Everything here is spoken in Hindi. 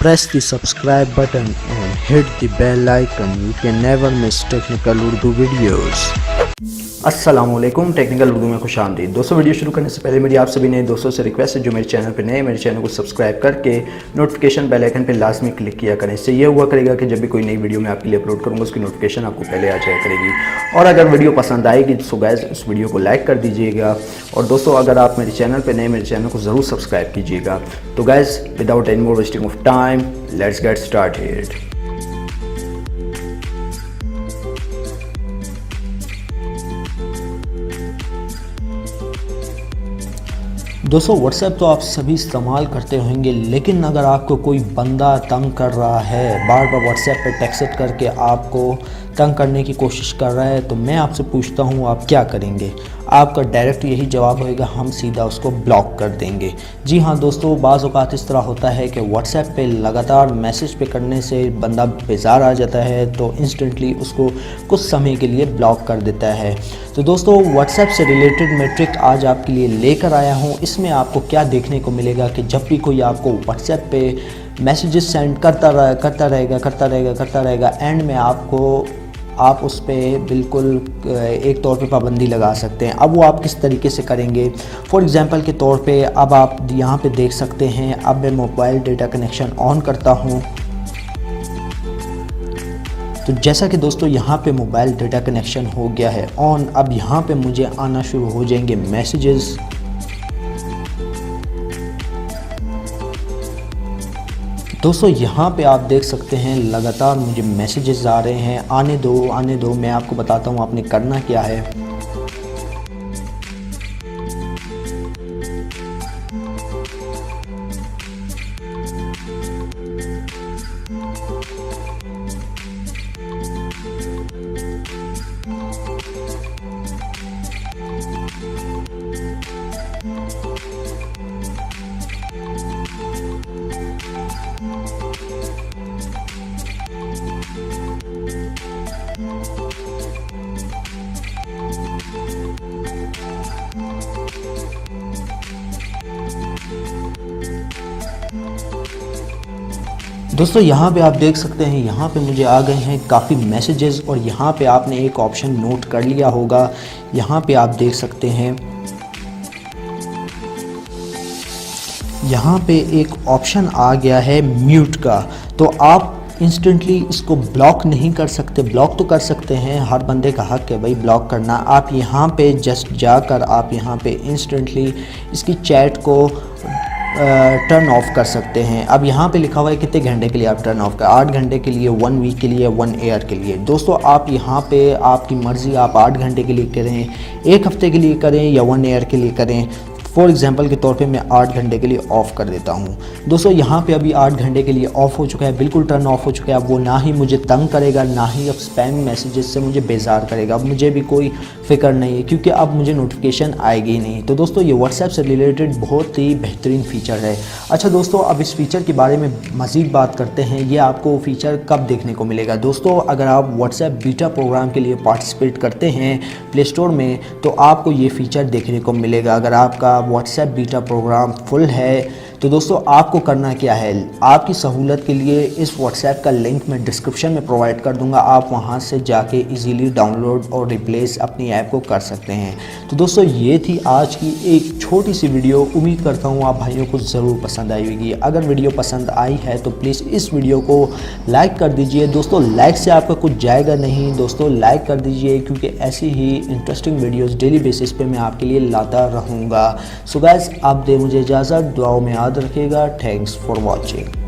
Press the subscribe button and hit the bell icon. You can never miss technical Urdu videos. अस्सलामुअलैकुम, टेक्निकल उर्दू में खुश आमदीद। दोस्तों, वीडियो शुरू करने से पहले मेरी आप सभी नए दोस्तों से रिक्वेस्ट है, जो मेरे चैनल पर नए, मेरे चैनल को सब्सक्राइब करके नोटिफिकेशन बेल आइकन पर लाजमी क्लिक किया करें। इससे ये हुआ करेगा कि जब भी कोई नई वीडियो मैं आपके लिए अपलोड करूँगा उसकी नोटिफिकेशन आपको पहले आ जाया करेगी। और अगर वीडियो पसंद आएगी तो गाइस उस वीडियो को लाइक कर दीजिएगा। और दोस्तों, अगर आप मेरे चैनल पर नए, मेरे चैनल को ज़रूर सब्सक्राइब कीजिएगा। तो guys, without any more wasting of time, let's get started. दोस्तों, व्हाट्सएप तो आप सभी इस्तेमाल करते होंगे, लेकिन अगर आपको कोई बंदा तंग कर रहा है, बार बार व्हाट्सएप पे टेक्स्ट करके आपको तंग करने की कोशिश कर रहा है, तो मैं आपसे पूछता हूँ आप क्या करेंगे? आपका डायरेक्ट यही जवाब होएगा, हम सीधा उसको ब्लॉक कर देंगे। जी हाँ दोस्तों, बाज़ औक़ात इस तरह होता है कि व्हाट्सएप पे लगातार मैसेज पे करने से बंदा बेजार आ जाता है, तो इंस्टेंटली उसको कुछ समय के लिए ब्लॉक कर देता है। तो दोस्तों, व्हाट्सएप से रिलेटेड मैं ट्रिक आज आपके लिए लेकर आया हूँ। इसमें आपको क्या देखने को मिलेगा कि जब भी कोई आपको व्हाट्सएप पे मैसेजेस सेंड करता रहेगा, एंड में आप उस पर बिल्कुल एक तौर पे पाबंदी लगा सकते हैं। अब वो आप किस तरीके से करेंगे? फॉर एग्ज़ाम्पल के तौर पे अब आप यहाँ पे देख सकते हैं, अब मैं मोबाइल डेटा कनेक्शन ऑन करता हूँ। तो जैसा कि दोस्तों यहाँ पे मोबाइल डेटा कनेक्शन हो गया है ऑन, अब यहाँ पे मुझे आना शुरू हो जाएंगे मैसेजेस। दोस्तों, यहाँ पे आप देख सकते हैं लगातार मुझे मैसेजेस आ रहे हैं। आने दो, मैं आपको बताता हूँ आपने करना क्या है। दोस्तों, यहाँ पे आप देख सकते हैं, यहाँ पे मुझे आ गए हैं काफ़ी मैसेजेस। और यहाँ पे आपने एक ऑप्शन नोट कर लिया होगा, यहाँ पे आप देख सकते हैं, यहाँ पे एक ऑप्शन आ गया है म्यूट का। तो आप इंस्टेंटली इसको ब्लॉक नहीं कर सकते, ब्लॉक तो कर सकते हैं, हर बंदे का हक है भाई ब्लॉक करना। आप यहाँ पे जस्ट जाकर आप यहाँ पे इंस्टेंटली इसकी चैट को टर्न ऑफ कर सकते हैं। अब यहाँ पे लिखा हुआ है कितने घंटे के लिए आप टर्न ऑफ कर, 8 घंटे के लिए, 1 वीक के लिए, 1 ईयर के लिए। दोस्तों, आप यहाँ पे आपकी मर्ज़ी, आप 8 घंटे के लिए करें, 1 हफ़्ते के लिए करें या 1 ईयर के लिए करें। फॉर एग्जांपल के तौर पे मैं 8 घंटे के लिए ऑफ़ कर देता हूँ। दोस्तों, यहाँ पे अभी 8 घंटे के लिए ऑफ़ हो चुका है, बिल्कुल टर्न ऑफ हो चुका है। अब वो ना ही मुझे तंग करेगा, ना ही अब स्पैम मैसेजेस से मुझे बेजार करेगा। अब मुझे भी कोई फ़िक्र नहीं है, क्योंकि अब मुझे नोटिफिकेशन आएगी नहीं। तो दोस्तों, ये व्हाट्सएप से रिलेटेड बहुत ही बेहतरीन फ़ीचर है। अच्छा दोस्तों, अब इस फ़ीचर के बारे में मज़ीद बात करते हैं। ये आपको फ़ीचर कब देखने को मिलेगा? दोस्तों, अगर आप व्हाट्सएप बीटा प्रोग्राम के लिए पार्टिसिपेट करते हैं प्ले स्टोर में, तो आपको ये फ़ीचर देखने को मिलेगा। अगर आपका व्हाट्सएप बीटा प्रोग्राम फुल है तो दोस्तों, आपको करना क्या है? आपकी सहूलत के लिए इस व्हाट्सएप का लिंक मैं डिस्क्रिप्शन में प्रोवाइड कर दूंगा। आप वहां से जाके इजीली डाउनलोड और रिप्लेस अपनी ऐप को कर सकते हैं। तो दोस्तों, ये थी आज की एक छोटी सी वीडियो। उम्मीद करता हूँ आप भाइयों को ज़रूर पसंद आई होगी। अगर वीडियो पसंद आई है तो प्लीज़ इस वीडियो को लाइक कर दीजिए। दोस्तों, लाइक से आपका कुछ जाएगा नहीं, दोस्तों लाइक कर दीजिए, क्योंकि ऐसी ही इंटरेस्टिंग वीडियोज़ डेली बेसिस पे मैं आपके लिए लाता रहूँगा। सो गाइस, आप दे मुझे इजाज़त, दुआओं में याद रखिएगा। Thanks for watching.